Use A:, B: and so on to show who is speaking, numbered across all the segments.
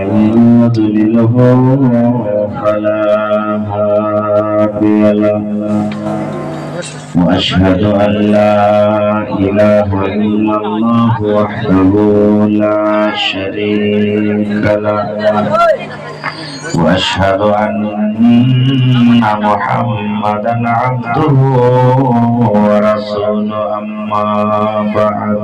A: يضلله فلا هادي له وأشهد أن لا إله إلا الله وحده لا شريك له وأشهد أن محمدا عبده ورسوله أما بعد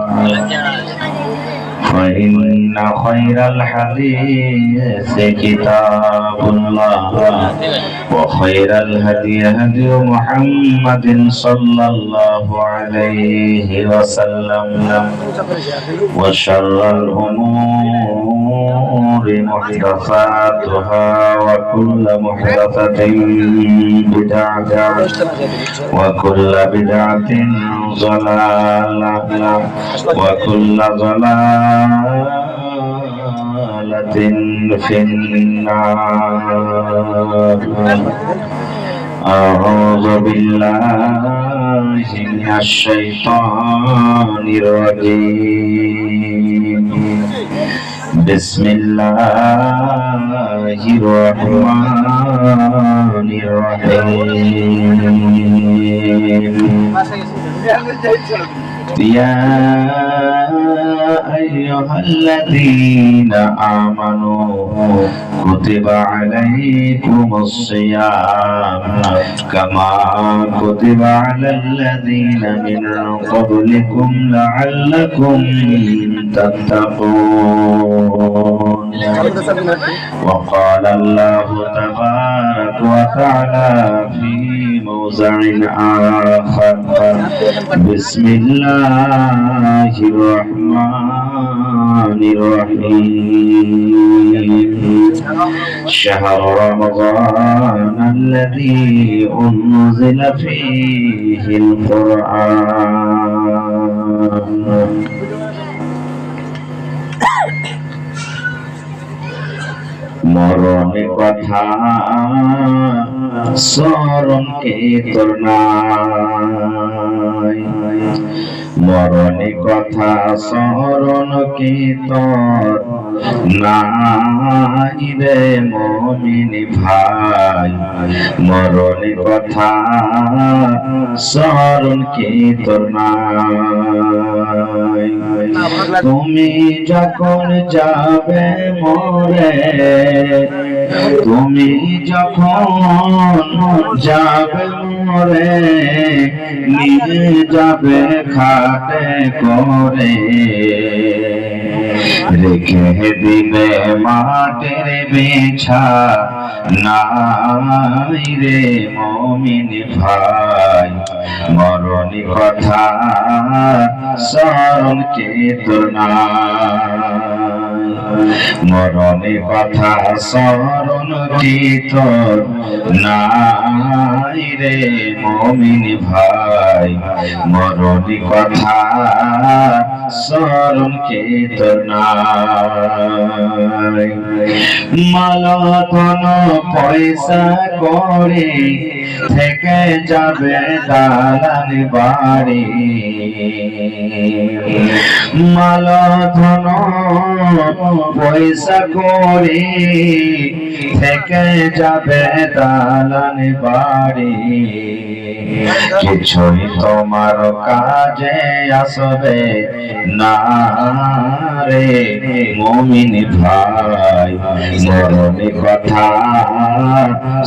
A: فإن خير الحديث كتاب الله وخير الهدي هدي محمد صلى الله عليه وسلم وشر الأمور محدثاتها وكل محدثة بدعة وكل بدعة ضلالة وكل ضلالة في النار. أعوذ بالله من الشيطان الرجيم. بسم الله الرحمن الرحيم. يا أيها الذين آمنوا كتب عليكم الصيام كما كتب على الذين من قبلكم لعلكم تتقون. وقال الله تبارك وتعالى في موضع آخر: بسم الله الرحمن الرحيم. شهر رمضان الذي أنزل فيه القرآن. মরণে কথা স্মরণ কে তোর নাই, মরণে কথা স্মরণ কে তোর নাই রে মুমিন ভাই, মরণে কথা স্মরণ কে তোর নাই। তুমি যখন যাবে মরে, তুমি যখন যাবে মরে, নিয়ে যাবে খাটে করে, রেখে দিবে মাটির বিছা নাই রে মুমিন ভাই, মরণি কথা স্মরণ কে তোর নাই, মরণি কথা স্মরণ কি তোর নাই রে মুমিন ভাই, মরণি কথা স্মরণ কি তোর নাই। মালা কোন পয়সা করে থেকে যাবে দালান বাড়ি, মালা ধন পয়সা করে থেকে যাবে দালান বাড়ি, কিছুই তোমার কাজে আসবে না রে মুমিন ভাই, মরণে কথা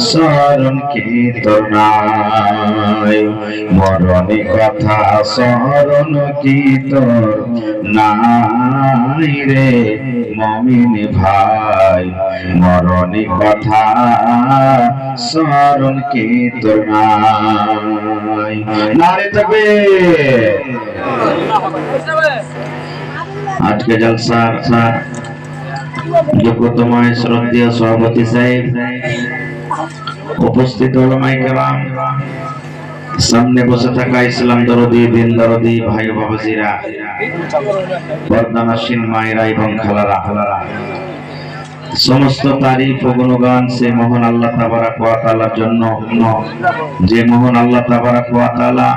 A: স্মরণ কি তোর নাই, মরণে কথা স্মরণ কি তোর নাই রে মুমিন ভাই, মরণে কথা স্মরণ কি তোর নাই। নারে তাকবীর। আজকে জলসার যোগ্যতমায় শ্রদ্ধেয় সভাপতি সাহেব, উপস্থিত উলামায়ে কেরাম, সামনে বসে থাকা ইসলাম দরদি দিন দরদি ভাই বাবাজিরা, পর্দানাসীন মায়েরা এবং খালারা, সমস্ত তারিফ ও গুণগান সে মহান আল্লাহ তাবারাক ওয়া তাআলার জন্য, যে মহান আল্লাহ তাবারাক ওয়া তাআলা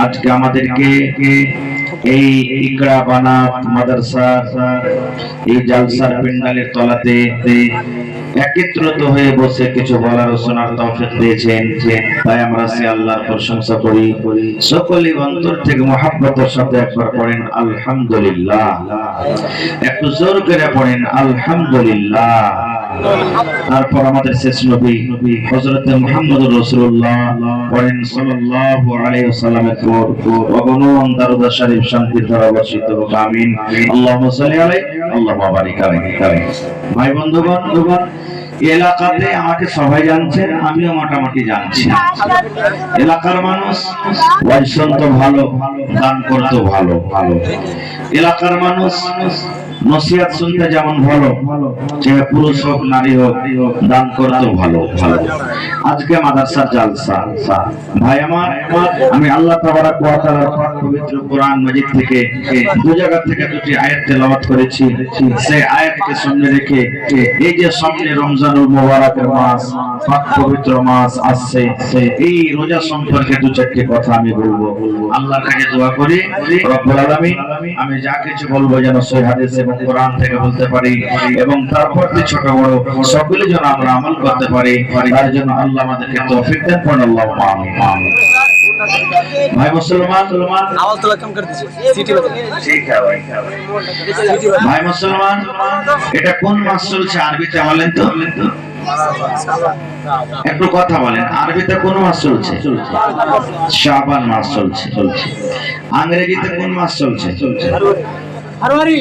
A: আজকে আমাদেরকে এই ইকরা বানাত মাদ্রাসা এই জালসার প্যান্ডেলের তলাতে একত্রিত হয়ে বসে কিছু বলার ও শোনার তৌফিক দিয়েছেন, তাই আমরা সে আল্লাহর প্রশংসা করি। সকলে অন্তর থেকে মহব্বতের সাথে একবার পড়েন আলহামদুলিল্লাহ, একটু জোর করে পড়েন আলহামদুলিল্লাহ। তারপর আমাদের শেষ নবী হযরত মুহাম্মদুর রাসূলুল্লাহ পড়েন সাল্লাল্লাহু আলাইহি ওয়াসাল্লামের উপর অগণন দরুদ শরীফ শান্তির ধারা বর্ষিত হোক, আমিন। আল্লাহুম্মা সাল্লি আলাইহি আল্লাহুম্মা বারিক আলাইহি। ভাই বন্ধুগণ, এলাকাতে আমাকে সবাই জানছেন, আমিও মোটামুটি জানছি। এলাকার মানুষ ওয়াইসন তো ভালো, দান করতে ভালো, এলাকার মানুষ নসিহত শুনতে যেমন ভালো, যে পুরুষ হোক নারী হোক দান করতে ভালো। আজকে মাদ্রাসার জালসা, ভাই আমার, আমি আল্লাহ তাবারাক ওয়া তাআলার পাক পবিত্র কোরআন মাজিদ থেকে দু জায়গা থেকে দুটি আয়াত তেলাওয়াত করেছি। সেই আয়াতকে সামনে রেখে এই যে সামনে রমজানুল মুবারকের মাস, পাক পবিত্র মাস আসছে, এই রোজা সম্পর্কে দু চারটি কথা আমি বলবো। আল্লাহর কাছে দোয়া করি রব্বুল আলামিন আমি যা কিছু বলবো যেন সহিহ হাদিস এবং কোরআন থেকে বলতে পারি, এবং তারপর ছোট বড় সকলে যেন আমরা আমল করতে পারি, তার জন্য আল্লাহ আমাদেরকে তৌফিক দেন। আল্লাহুম্মা আমিন। ভাই মুসলমান,
B: आवाज थोड़ा कम कर दीजिए, सीटी बजा।
A: ঠিক আছে ভাই মুসলমান, এটা কোন মাস চলছে আরবিতে বলেন তো? একটু কথা বলেন, আরবিতে কোন মাস চলছে? শাবান মাস চলছে। ইংরেজিতে কোন মাস চলছে?
B: फरवरी।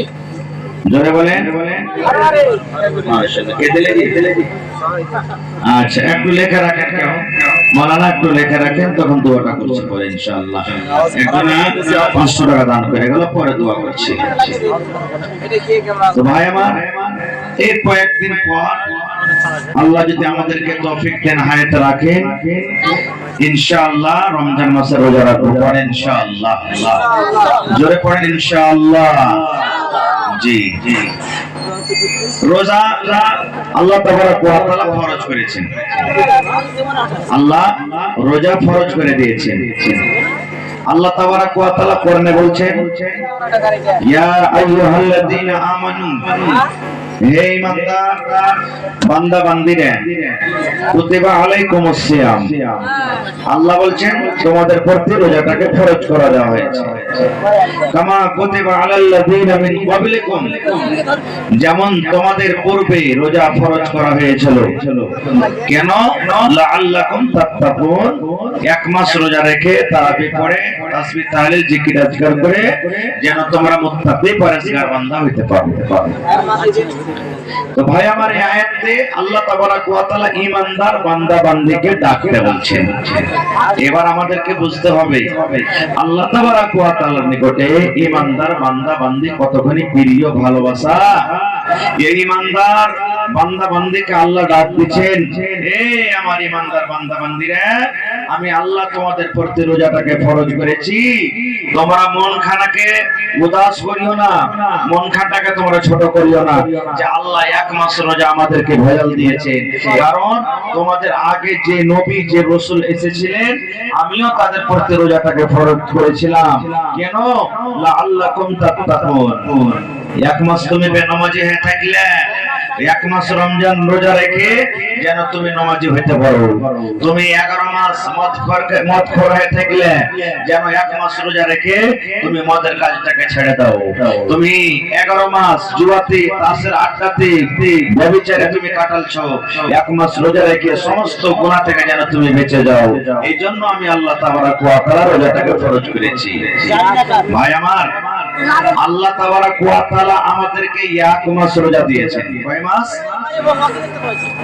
A: জোরে বলেন। মাশাআল্লাহ, কে দিলে জি? আচ্ছা, একটু লেখা রাখেন, কেউ মাওলানা একটু লেখা রাখেন, তখন দোয়াটা করছি পরে ইনশাআল্লাহ। এখন 500 টাকা দান করে গেল, পরে দোয়া করছি। তো ভাই আমার, এই কয়েকদিন পর আল্লাহ যদি আমাদেরকে তৌফিক দেন, হায়াতে রাখেন, ইনশাআল্লাহ রমজান মাসে রোজা রাখবো। পড়েন ইনশাআল্লাহ, জোরে পড়েন ইনশাআল্লাহ। জি, রোজা আল্লাহ তাবারাক ওয়া তাআলা ফরজ করেছেন, আল্লাহ রোজা ফরজ করে দিয়েছেন। আল্লাহ তাবারাক ওয়া তাআলা কোরআনে বলছেন, ইয়া আইয়ুহাল্লাযীনা আমানু, হে ঈমানদার বান্দা বান্দীরা, কুতিবা আলাইকুমুস সিয়াম, আল্লাহ বলছেন তোমাদের প্রতি রোজাটাকে ফরজ করা দেওয়া হয়েছে। কামা কুতিবা আলাল্লাযীনা মিন ক্বাবলিকুম, যেমন তোমাদের পূর্বে রোজা ফরজ করা হয়েছিল। কেন? লাআল্লাকুম তাত্তাকুন, এক মাস রোজা রেখে তারাবি পড়ে তাসবিহ তাহলিল জিকির আজকার করে যেন তোমরা মুত্তাকি পরহেজগার বান্দা হইতে পারো। তো ভাই আমার, এই আয়াতে আল্লাহ তাবারাক ওয়া তাআলা ঈমানদার বান্দা বান্দীকে ডাকতে বলছেন। এবার আমাদেরকে বুঝতে হবে আল্লাহ তাবারাক ওয়া তাআলার নিকটে ঈমানদার বান্দা বান্দী কতখানি প্রিয়, ভালোবাসা। এই ঈমানদার বান্দা বান্দীকে আল্লাহ ডাক দিচ্ছেন, হে আমার ঈমানদার বান্দা বান্দীরা, আমি আল্লাহ তোমাদের প্রতি রোজাটাকে ফরজ করেছি। তোমরা মন খানাকে উদাস করিও না, মন খানাটাকে তোমরা ছোট করিও না যে আল্লাহ এক মাস রোজা আমাদেরকে ভেজাল দিয়েছে। কারণ তোমাদের আগে যে নবী যে রাসূল এসেছিলেন, আমিও তাদের প্রতি রোজাটাকে ফরজ করেছিলাম। কেন? লাআল্লাকুম তাত্তাকুন, এক মাস তুমি বেনামাজি হয়ে থাকলে, এক মাস রমজান রোজা রেখে যেন তুমি নামাজি হইতে পারো। তুমি 11 মাস মদখোর হয়ে থাকলে যেন এক মাস রোজা রেখে তুমি মদের কাজটাকে ছেড়ে দাও। তুমি 11 মাস জুয়াতে, তাসের আড্ডাতে, ব্যভিচারে তুমি কাটালছো, এক মাস রোজা রেখে সমস্ত গুনাহ থেকে যেন তুমি বেঁচে যাও। এই জন্য আমি আল্লাহ তাবারাক ওয়া তাআলা রোজাটাকে ফরজ করেছি। ভাই আমার, আল্লাহ তাবারাক ওয়া তাআলা আমাদেরকে এক মাস রোজা দিয়েছেন। কয় মাস?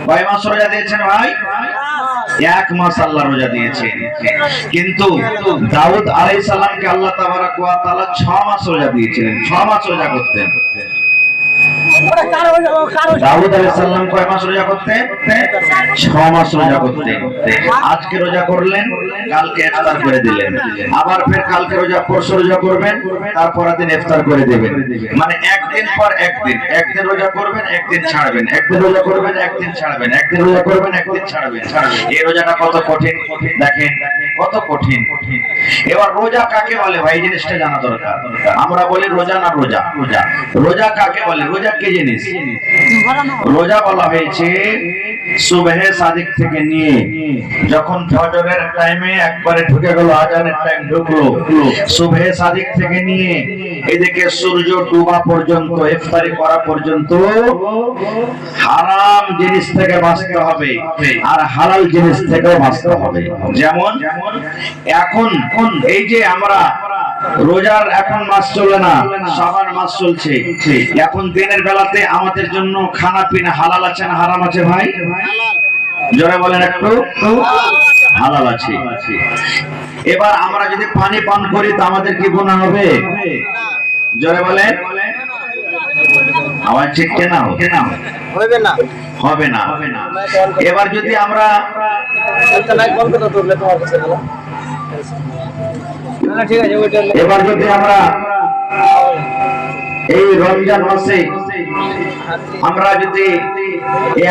A: কয় মাস রোজা দিয়েছেন ভাই? এক মাস আল্লাহ রোজা দিয়েছেন। কিন্তু দাউদ আলাইহিস সালামকে আল্লাহ তাবারাক ওয়া তাআলা 6 মাস রোজা দিয়েছিলেন। 6 মাস রোজা করতেন। দাউদ আলাইহিস সালাম কয় মাস রোজা করতেন? 6 মাস রোজা করতেন। আজকে রোজা করলেন, কালকে ইফতার করে দিলেন, আবার ফের কালকে রোজা, পরশু রোজা করবেন, তারপর দিন ইফতার করে দিবেন। মানে একদিন পর একদিন, একদিন রোজা করবেন, একদিন ছাড়বেন, একদিন রোজা করবেন, একদিন ছাড়বেন, একদিন রোজা করবেন, একদিন ছাড়বেন। এই রোজাটা কত কঠিন দেখেন, কত কঠিন। এবার রোজা কাকে বলে ভাই, জিনিসটা জানা দরকার। আমরা বলি রোজা না রোজা, রোজা রোজা কাকে বলে? রোজা কি জিনিস? রোজা বলা হয়েছে সুবহে সাদিক থেকে নিয়ে যখন ফজরের টাইমে একবারে ঢুকে গেল, আজানের টাইম ঢুকলো, সুবহে সাদিক থেকে নিয়ে এদিকে সূর্য ডুবা পর্যন্ত, ইফতারি করা পর্যন্ত হারাম জিনিস থেকে বাঁচতে হবে আর হালাল জিনিস থেকেও বাঁচতে হবে। যেমন এখন এই যে আমরা রোজার এখন মাস চলে না, শাবান মাস চলছে, এখন দিনের বেলাতে আমাদের জন্য খানা পিনা হালাল আছে না হারাম আছে ভাই? জোরে বলেন একটু। হালাল আছে। এবার আমরা যদি পানি পান করি তো আমাদের কি গুনাহ হবে? জোরে বলেন। আওয়াজ ঠিক কেনা
B: হবে না,
A: হবে না। এবার যদি আমরা এবার যদি আমরা এই রমজান মাসে আমরা যদি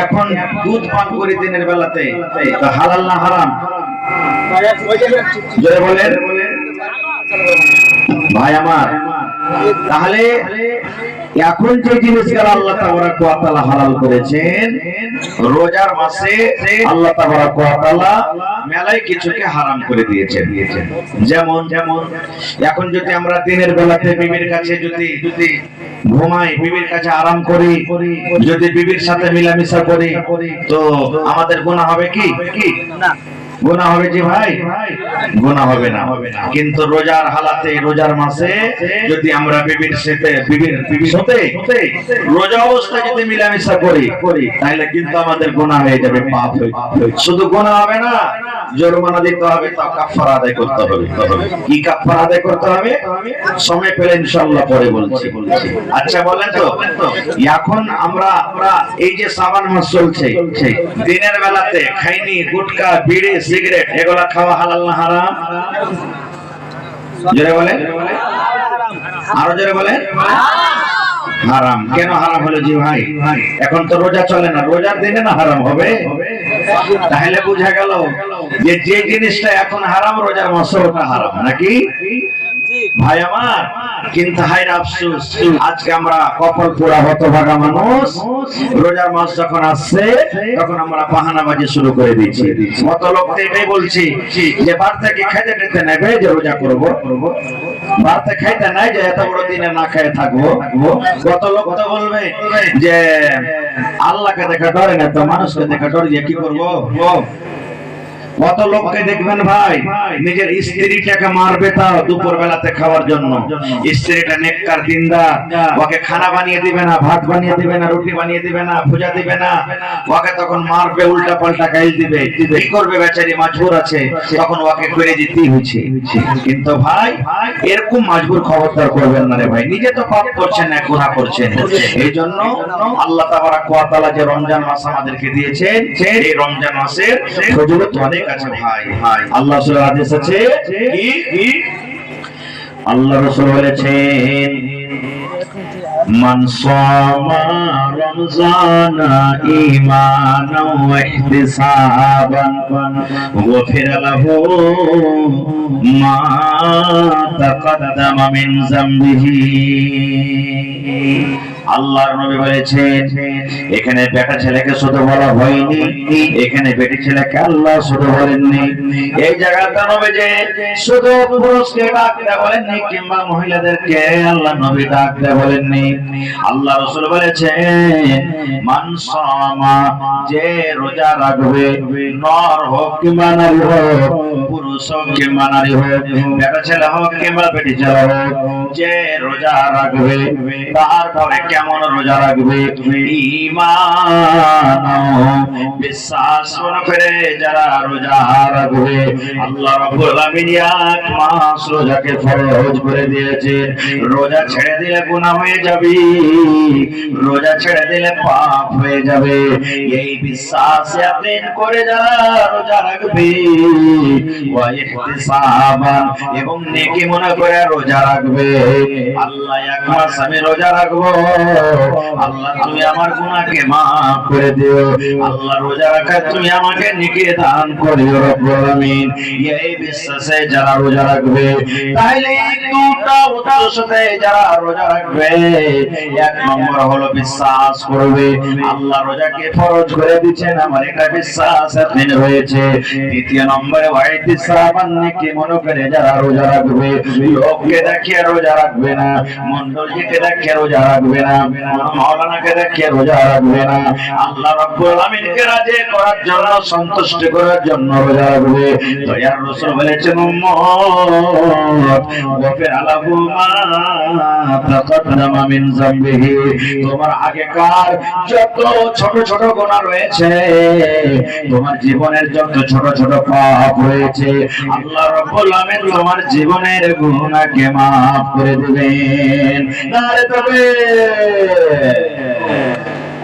A: এখন দুধ পান করি দিনের বেলাতে, তা হালাল না হারাম? জোরে বলেন ভাই আমার। তাহলে এখন যে জিনিসগুলো আল্লাহ তাবারাক ওয়া তাআলা হালাল করেছেন, রোজার মাসে আল্লাহ তাবারাক ওয়া তাআলা মেলায় কিছুকে হারাম করে দিয়েছেন। যেমন এখন যদি আমরা দিনের বেলাতে বিবির কাছে যদি ঘুমাই, বিবির কাছে আরাম করি, যদি বিবির সাথে মিলামিশা করি, তো আমাদের গুনাহ হবে কি? না, গুনাহ হবে জি ভাই? গুনাহ হবে না। কিন্তু রোজার হালাতে, রোজার মাসে যদি আমরা বিবির সাথে রোজা অবস্থায় যদি মিলামিশা করি, তাহলে কিন্তু আমাদের গুনাহ হয়ে যাবে, পাপ হয়ে। শুধু গুনাহ হবে না, জরিমানা দিতে হবে, তা কাফারা আদায় করতে হবে। কি কাফারা আদায় করতে হবে? সময় পেলে ইনশাআল্লাহ পরে বলছি। আচ্ছা বলেন তো, এখন আমরা এই যে শাবান মাস চলছে, দিনের বেলাতে খাইনি, গুটকা, বিড়ি, সিগারেট এগুলা খাওয়া হালাল না হারাম? জোরে বলেন, আরো জোরে বলেন। হারাম। কেন হারাম হলো জি ভাই? এখন তো রোজা চলে না, রোজার দিনে না হারাম হবে? তাহলে বোঝা গেল যে যে জিনিসটা এখন হারাম, রোজার মাসে ওটা হারাম নাকি ভাই আমার। কিন্তু হায়রে আফসোস, আজকে আমরা কপাল পোড়া হতভাগা মানুষ, রোজার মাস যখন আসছে তখন আমরা বাহানাবাজি শুরু করে দিয়েছি। কত লোক এটাই বলছি যে বার থেকে খাইতে টেতে নেবে যে রোজা করবো, বাড়তে খাইতে নাই যে এত বড় দিনে না খেয়ে থাকবো। কত লোক তো বলবে যে আল্লাহকে দেখা ডরে না, তো মানুষকে দেখা ডর যে কি করবো। কত লোককে দেখবেন ভাই নিজের স্ত্রীটাকে মারবে তাও দুপুর বেলাতে খাওয়ার জন্য। স্ত্রীটা নেককার দিনদার, ওকে খানা বানিয়ে দিবে না, ভাত বানিয়ে দিবে না, রুটি বানিয়ে দিবে না, ভুজা দিবে না, ওকে তখন মারবে, উল্টা পাল্টা গাইল দিবে। কি করবে বেচারি, মাজবুর আছে, তখন ওকে করে দিতেই হচ্ছে। কিন্তু ভাই এরকম মাজবুর খবরদার করবেন না রে ভাই, নিজে তো পাপ করছেন না, গুনাহ করছেন। এই জন্য আল্লাহ তাবারাক ওয়া তাআলা যে রমজান মাস আমাদেরকে দিয়েছেন, এই রমজান মাসের ফজিলত অনেক আছে ভাই। আল্লাহ রাসূলের হাদিস আছে কি, আল্লাহ রাসূল বলেছেন মান সামা রমজানা ঈমানাও ওয়া ইহতিসাবান গুফিরা লাহু মা তাকাদ্দামা মিন যামবিহি। আল্লাহর নবী বলেছেন, এখানে বেটা ছেলেকে শুধু বলা হয়নি, এখানে বেটি ছেলেকে আল্লাহ শুধু বলেননি। এই জায়গাটা নবী যে শুধু পুরুষকে ডাকতে বলেননি, কিংবা মহিলাদেরকে আল্লাহ নবী ডাকতে বলেননি। আল্লাহ রাসূল বলেছেন মান সামা, যে রোজা রাখবে, নর হোক কিংবা নারী হোক, পুরুষ পুরুষ হোক কিংবা নারী হোক, বেটা ছেলে হোক কিংবা বেটি ছেলে হোক, যে রোজা রাখবে তারপরে কেমন রোজা রাখবে? ঈমান বিশ্বাস মনে করে যারা রোজা রাখবে, আল্লাহ রাব্বুল আমিন এক মাস রোজাকে ফরজ করে দিয়েছেন। রোজা ছেড়ে দিলে গুনাহ হয়ে যাবে, রোজা ছেড়ে দিলে পাপ হয়ে যাবে। এই বিশ্বাস ইয়াকিন করে যারা রোজা রাখবে, ওয়া ইহতিসাবান এবং নেকি মনে করে রোজা রাখবে, আল্লাহ এক মাস আমি রোজা রাখবো, আল্লাহ তুমি আমার গুনাহকে maaf করে দিও, আল্লাহ রোজা রাখা তুমি আমাকে নেকি দান করিও রব্বুল আলামিন। এই বিশ্বাসে যারা রোজা রাখবে, তাহলে দুটো উদ্দেশ্যতে যারা রোজা রাখবে, এক নম্বর হলো বিশ্বাস করবে আল্লাহ রোজাকে ফরজ করে দিয়েছেন, আমার এটা বিশ্বাস ইয়াকিন হয়েছে। দ্বিতীয় নম্বরে ওয়াইতিসাবান নেকি মনে করে যারা রোজা রাখবে, লোককে দেখিয়ে রোজা রাখবে না, মণ্ডলীকে দেখিয়ে রোজা রাখবে না, মাওলানাকে দেখিয়ে রোজা রাখবে না, আল্লাহ রাব্বুল আমিনকে রাজি করার জন্য, সন্তুষ্ট করার জন্য রোজা রাখবে। দয়ার রাসূল বলেছেন উম্মত গফিরা লাহু মা তাকাদ্দামা মিন যামবিহি, তোমার আগেকার যত ছোট ছোট গুনাহ রয়েছে, তোমার জীবনের যত ছোট ছোট পাপ রয়েছে, আল্লাহ রাব্বুল আমিন তোমার জীবনের গুনাহকে maaf করে দিবেন। নারে তবে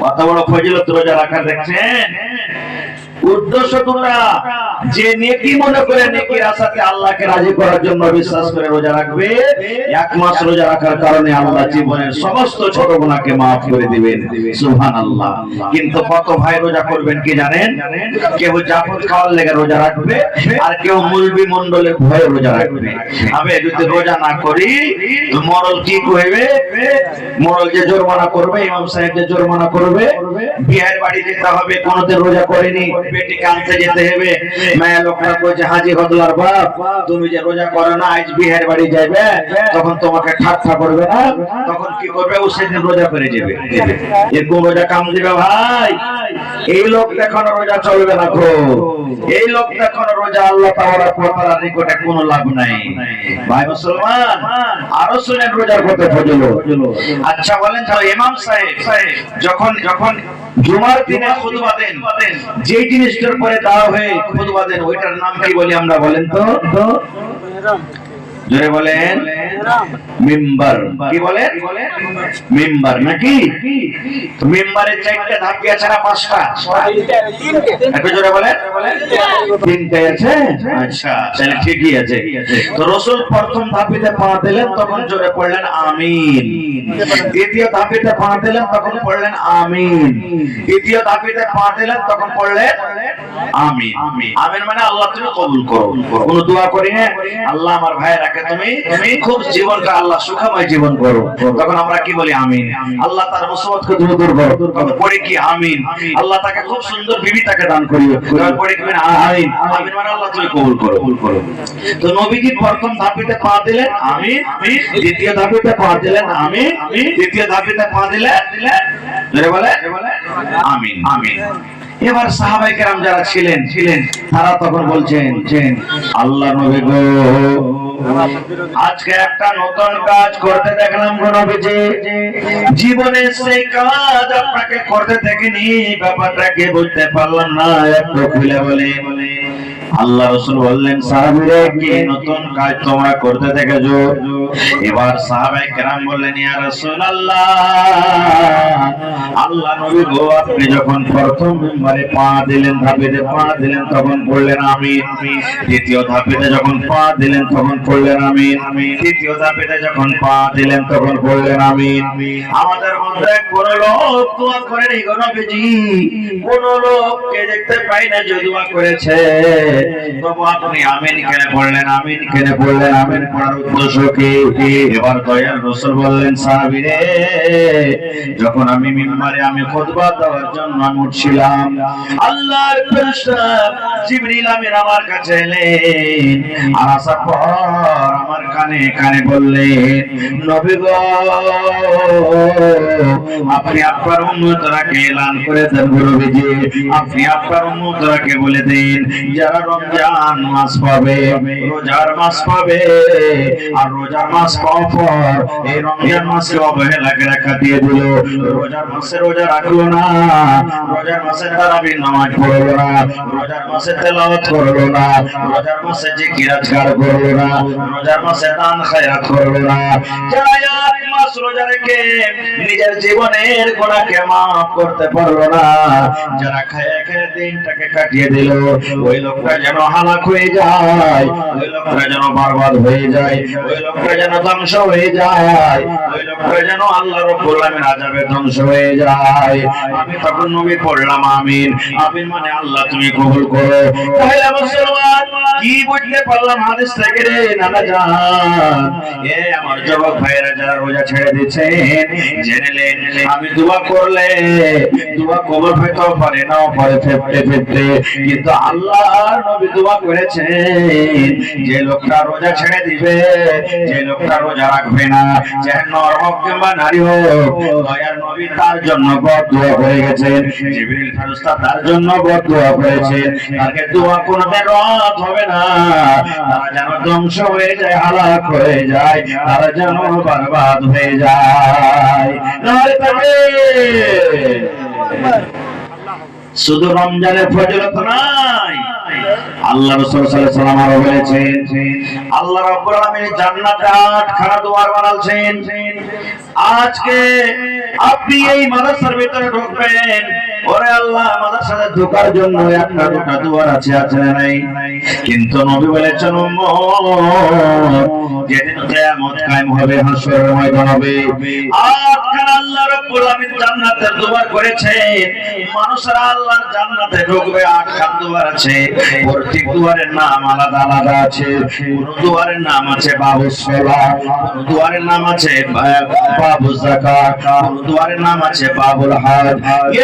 A: কত বড় ফজিলত রোজা রাখা, দেখছেন? উদ্দেশ্য তোমরা যে নেকি মনে করে নেকির আশাতে আল্লাহকে রাজি করার জন্য বিশ্বাস করে রোজা রাখবে, এক মাস রোজা রাখার কারণে আল্লাহ জীবনের সমস্ত ছোট গুনাহকে maaf করে দিবেন। সুবহানাল্লাহ। কিন্তু কত ভাই রোজা করবেন কি জানেন? কেউ জাফর খাওয়ার লেগে রোজা রাখবে, আর কেউ মুলবি মণ্ডলের ভয়ে রোজা রাখবে। আমি যদি রোজা না করি তো মরল কি কইবে? মরল যে জরিমানা করবে, ইমাম সাহেব যে জরিমানা করবে, বিয়ের বাড়ি যেতে হবে, কোনদিন রোজা করেনি, বেটিকে আনতে যেতে হবে, মায়া লোকটা কইছে হাজী হদলার বাপ তুমি যে রোজা করো না, আজ বিয়ের বাড়ি যাবে, তখন তোমাকে ঠাট্টা করবে না, তখন কি করবে? ও সেদিন রোজা করে যাবে। এরকম রোজা কাম দিবে ভাই? এই লোক দেখানো রোজা চলবে না গো, এই লোক দেখানো রোজা আল্লাহ তাআলার কথার নিকটে কোনো লাভ নাই। ভাই মুসলমান, আরো শুনেন রোজার কত ফজিলত। আচ্ছা বলেন তো, ইমাম সাহেব যখন জুমার দিনে খুতবা দেন, যে জিনিসটার পরে দাঁড়া হয়ে খুতবা দেন, ওইটার নাম কি বলি আমরা? বলেন তো, জোরে বলেন। মিম্বার। কি বলেন? মিম্বার নাকি? তো মিম্বারের চারটা ধাপ কি আছে না পাঁচটা? একটু জোরে বলেন। তিনটে আছে? আচ্ছা, তাহলে ঠিকই আছে। তো রাসূল প্রথম ধাপিতে পা দিলেন, তখন জোরে পড়লেন আমিন। দ্বিতীয় ধাপিতে পা দিলেন, তখন পড়লেন আমিন। তৃতীয় ধাপিতে পা দিলেন, তখন পড়লেন আমিন। আমিন মানে আল্লাহ তুমি কবুল করো। কোন দোয়া করি না, আল্লাহ আমার ভাইয়েরাকে তুমি খুব জীবনটা আল্লাহ সুখময় জীবন করো, তখন আমরা কি বলি? আমিন। আল্লাহ তার মুসিবতকে দূর করো, তখন পড়ি কি? আমিন। আল্লাহ তাকে খুব সুন্দর বিবি তাকে দান করিও, তখন পড়ি কি? আমিন। আমিন মানে আল্লাহ তুমি কবুল করো। তো নবীজি প্রথম ধাপিতে পা দিলেন আমিন, দ্বিতীয় ধাপিতে পা দিলেন আমিন, তৃতীয় ধাপিতে পা দিলেন বলে আমিন। আমিন। এবার সাহাবায়ে কেরাম যারা ছিলেন তারা তখন বলছেন, আল্লাহ নবী গো, আজকে একটা নতুন কাজ করতে দেখলাম গো নবীজি, জীবনে সেই কাজ আপনাকে করতে দেখিনি, ব্যাপারটা কি বুঝতে পারলাম না, একটু খুলে বলে। আল্লাহ রাসূল বললেন, সাহাবীরা কি নতুন কাজ তোমরা করতে দেখেছো? এবার সাহাবায়ে কেরাম বললেন, ইয়া রাসূলুল্লাহ, আল্লাহ নবী গো, আপনি যখন প্রথম মিম্বারে পা দিলেন, ধাপেতে পা দিলেন, তখন পড়লেন আমিন। দ্বিতীয় ধাপেতে যখন পা দিলেন, তখন পড়লেন আমিন। তৃতীয় ধাপেতে যখন পা দিলেন, তখন পড়লেন আমিন। আমাদের মধ্যে কোন লোক দোয়া করেনি গো নবীজি, কোন লোককে দেখতে পাই না যে দোয়া করেছে, তবু আপনি আমিন কেন পড়লেন? আমিন কেন পড়লেন? আমিন পড়ার উদ্দেশ্য কি? এবার দয়াল রাসূল বললেন, সাহাবীরে, যখন আমি মিম্বারে খুতবা দেওয়ার জন্য উঠছিলাম, আল্লাহর ফেরেশতা জিবরিল আমিন আমার কাছে এলেন, আর আসার পর আমার কানে কানে বললেন, নবী গো, আপনি আপনার উম্মতরাকে এলান করে দেন, নবীজি আপনি আপনার উম্মতরাকে বলে দেন, যারা রমজান মাস পাবে, রোজার মাস পাবে, আর রোজার মাস পাওয়ার পর এই রমজান মাসকে অবহেলাকে রেখা দিয়ে দিল। রোজার মাসে রোজা রাখলো না, রোজার মাসে তারাবির নামাজ পড়লো না, রোজার মাসে তেলাওয়াত করলো না, রোজার মাসে জিকির আজকার করলো না, রোজার মাসে দান খায়রাত করলো না। যারা এক মাস রোজা রেখে নিজের জীবনের গুনাহকে মাফ করতে পারলো না, যারা খেয়ে খেয়ে দিনটাকে কাটিয়ে দিল, ওই লোকটা যেন হালাক হয়ে যায়, ওই লোকটা যেন বরবাদ হয়ে যায়, ওই লোকটা যেন ধ্বংস হয়ে যায়, ওই লোকটা যেন আল্লাহ রাব্বুল আলামিন আযাবে ধ্বংস হয়ে যায়। আমি তখন নবী পড়লাম আমিন। আমিন মানে আল্লাহ তুমি কবুল করো। তাহলে মুসলমান কি বুঝতে পারলাম হাদিস থেকে রে নানা জান? এ আমার যুবক ভাইরা যারা রোজা ছেড়ে দিচ্ছেন, জেনে নেন আমি দোয়া করলে দোয়া কবুল হতে পারে না পারে ফেপতে ফেপতে, কিন্তু আল্লাহর নবী দোয়া করেছেন যে লোকটা রোজা ছেড়ে দিবে, যে লোকটা রোজা রাখবে না, যে নর হোক কিংবা নারী হোক, দয়ার নবী তার জন্য বদদোয়া করে গেছেন। জিবরিল ফেরেশতা তার জন্য বদদোয়া করেছেন, তাকে দোয়া কোনদিন রদ হবে না। তারা যেন ধ্বংস হয়ে যায়, হালাক হয়ে যায়, তারা যেন বরবাদ হয়ে যায়। নারে তাকবীর। শুধু রমজানের ফজিলত নাই, আল্লাহ রাসূল সাল্লাল্লাহু আলাইহি ওয়াসাল্লাম আরো বলেছেন, আল্লাহ রাব্বুল আলামিন জান্নাতে 8খানা দুয়ার বানালছেন। আজকে আপনি এই মাদ্রাসার ভিতরে ঢুকবেন, ওরে আল্লাহ মাদ্রাসাতে ঢোকার জন্য একটা দুটা দুয়ার আছে, আছে না নাই? কিন্তু নবী বলেছেন উম্মত যেদিন কিয়ামত কায়েম হবে, হাসরের ময়দান হবে, 8খানা আল্লাহ রাব্বুল আলামিন জান্নাতের দুয়ার করেছেন। মানুষরা আল্লাহর জান্নাতে ঢুকবে, 8খানা দুয়ার আছে, প্রত্যেক দুয়ারের নাম আলাদা আলাদা আছে। কোন দুয়ারের নাম আছে বাবুস সালাহ, কোন দুয়ারের নাম আছে বাবুস যাকাত, কোন দুয়ারের নাম আছে বাবুল হজ।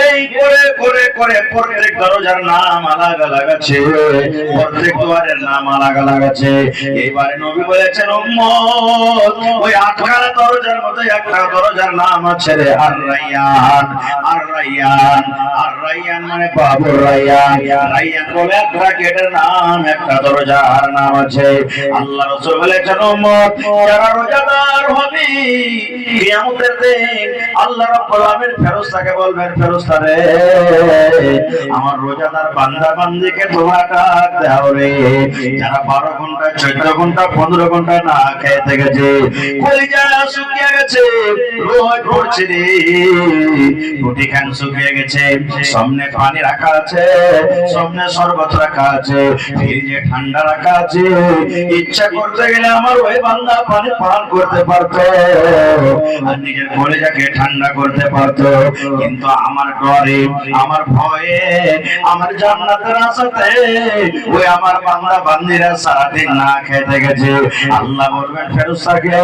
A: এই করে করে করে প্রত্যেক দরজার নাম আলাদা আলাদা আছে, প্রত্যেক দুয়ারের নাম আলাদা আলাদা আছে। এইবারে নবী বলেছেন উম্মত ওই 8খানা দরজার মধ্যে একটা দরজার নাম আছে রে আর রায়্যান। আর রায়্যান, আর রায়্যান মানে বাবুর রায়্যান। রায়্যান বলে একটা গেটের নাম, একটা দরজার নাম আছে। আল্লাহ রাসূল বলেছেন উম্মত যারা রোজাদার হবে কিয়ামতের দিন আল্লাহ রাব্বুল আলামিন ফেরেশতাকে বলবেন, ফেরেশতা রে আমার রোজাদার বান্দা বান্দীকে তোমরা ডাক দাও রে, যারা 12 ঘন্টা 14 ঘন্টা 15 ঘন্টা না খেয়ে থেকেছে, কলিজা শুকিয়ে গেছে, রোদ পড়ছে রে, রুটি খান শুকিয়ে গেছে, সামনে পানি রাখা আছে, সামনে শরবত রাখা আছে, ফ্রিজে ঠান্ডা রাখা আছে, ইচ্ছা করতে গেলে আমার ওই বান্দা পানি পান করতে পারতো আর নিজের কলিজাকে ঠান্ডা করতে পারতো, কিন্তু আমার ডরে, আমার ভয়ে, আমার জান্নাতের আশাতে ওই আমার বান্দা বান্দীরা সারাদিন না খেতে গেছে। আল্লাহ বলবেন ফেরেশতাকে,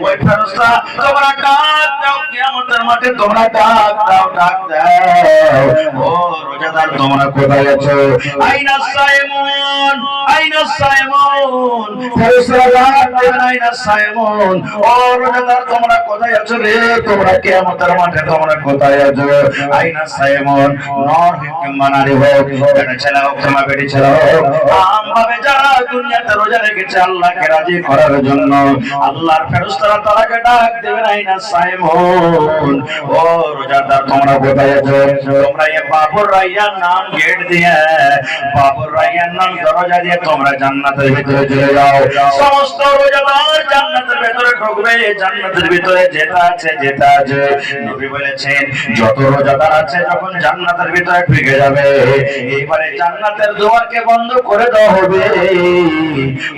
A: ওই ফেরেশতা তোমরা ডাক দাও কিয়ামতের মাঠে, তোমরা ডাক দাও, ডাক দাও, ও রোজাদার তোমরা কোথায় আছো? আইনা সাইমুন, আইনা সাইমুন, ফেরেশতারা ডাক দেবেন আইনা সাইমুন, ও রোজাদার তোমরা কোথায় আছো রে, তোমরা কিয়ামতের মাঠে তোমরা কোথায় আছো? আইনা সাইমুন, নর কিংবা নারী হোক, বেটা ছেলে হোক কিংবা বেটি ছেলে হোক, আমভাবে যারা দুনিয়াতে রোজা রেখেছে আল্লাহকে রাজি করার জন্য, আল্লাহর ফেরেশতারা তারাকে ডাক দেবেন আইনা সাইমুন, ও রোজাদার তোমরা কোথায় আছো? তোমরা এই বাবুর রায়্যান নাম গেট দিয়ে, বাবুর রায়্যান নাম দরজা দিয়ে তোমরা জান্নাতের ভিতরে চলে যাও। সমস্ত রোজাদার জান্নাতের ভিতরে ঢুকবে, জান্নাতের ভিতরে যেটা আছে যেটা আছে। নবী বলেছেন যত রোজাদার আছে যখন জান্নাতের ভিতরে ঢুকে যাবে, এইবারে জান্নাতের দুয়ারকে বন্ধ করে দেওয়া হবে,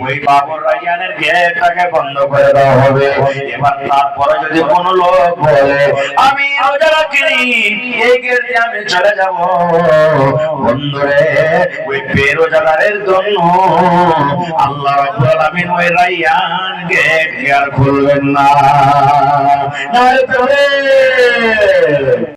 A: ওই বাবুর রায়্যানের গেটটাকে বন্ধ করে দেওয়া হবে। এবার তারপরে যদি কোন লোক বলে আমি রোজা রাখিনি, এই গেট দিয়ে আমি চলে যাব, বন্ধুরে ওই বেরোজাদারের জন্য আল্লাহ রাব্বুল আলামিন ওই রায়্যান গেট আর খুলবেন না।